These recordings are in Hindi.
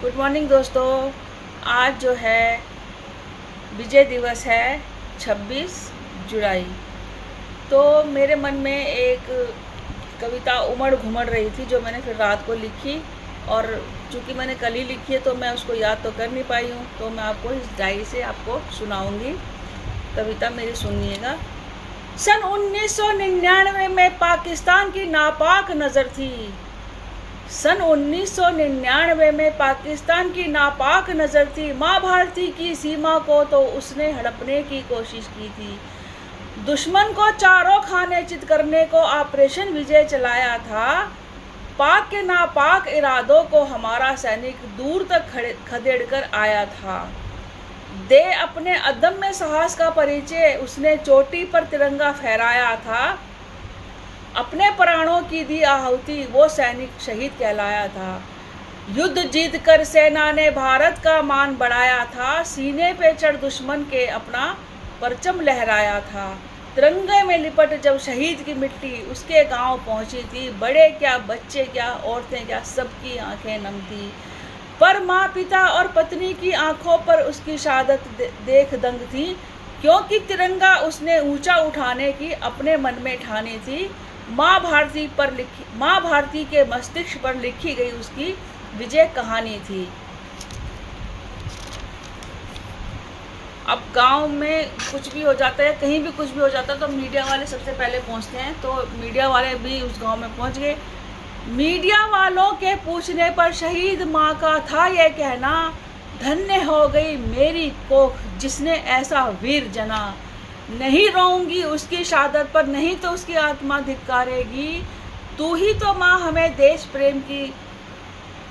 गुड मॉर्निंग दोस्तों। आज जो है विजय दिवस है 26 जुलाई। तो मेरे मन में एक कविता उमड़ घुमड़ रही थी जो मैंने फिर रात को लिखी, और चूँकि मैंने कल ही लिखी है तो मैं उसको याद तो कर नहीं पाई हूँ, तो मैं आपको इस डायरी से आपको सुनाऊंगी कविता। मेरी सुनिएगा। सन 1999 में पाकिस्तान की नापाक नज़र थी। सन 1999 में पाकिस्तान की नापाक नज़र थी। माँ भारती की सीमा को तो उसने हड़पने की कोशिश की थी। दुश्मन को चारों खाने चित करने को ऑपरेशन विजय चलाया था। पाक के नापाक इरादों को हमारा सैनिक दूर तक खदेड़ कर आया था। दे अपने अदम्य साहस का परिचय उसने चोटी पर तिरंगा फहराया था। अपने प्राणों की दी आहुति वो सैनिक शहीद कहलाया था। युद्ध जीत कर सेना ने भारत का मान बढ़ाया था। सीने पे चढ़ दुश्मन के अपना परचम लहराया था। तिरंगे में लिपट जब शहीद की मिट्टी उसके गांव पहुंची थी, बड़े क्या बच्चे क्या औरतें क्या सबकी आंखें नम थी। पर माँ पिता और पत्नी की आंखों पर उसकी शहादत देख दंग थी, क्योंकि तिरंगा उसने ऊंचा उठाने की अपने मन में ठानी थी। माँ भारती के मस्तिष्क पर लिखी गई उसकी विजय कहानी थी। अब गांव में कुछ भी हो जाता है, कहीं भी कुछ भी हो जाता है, तो मीडिया वाले सबसे पहले पहुंचते हैं। तो मीडिया वाले भी उस गांव में पहुंच गए। मीडिया वालों के पूछने पर शहीद माँ का था यह कहना, धन्य हो गई मेरी कोख जिसने ऐसा वीर जना। नहीं रोऊंगी उसकी शहादत पर, नहीं तो उसकी आत्मा धिक्कारेगी। तू ही तो माँ हमें देश प्रेम की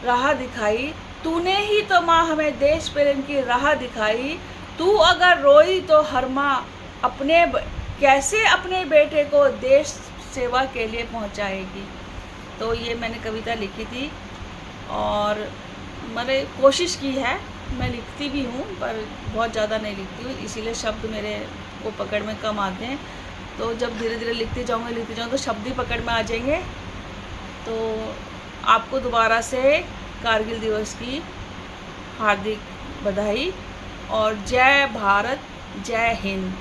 राह दिखाई। तूने ही तो माँ हमें देश प्रेम की राह दिखाई। तू अगर रोई तो हर माँ कैसे अपने बेटे को देश सेवा के लिए पहुँचाएगी। तो ये मैंने कविता लिखी थी और मैंने कोशिश की है, मैं लिखती भी हूँ पर बहुत ज़्यादा नहीं लिखती हूँ, इसीलिए शब्द मेरे को पकड़ में कम आते हैं। तो जब धीरे धीरे लिखती जाऊँगी तो शब्द ही पकड़ में आ जाएंगे। तो आपको दोबारा से कारगिल दिवस की हार्दिक बधाई और जय भारत, जय हिंद।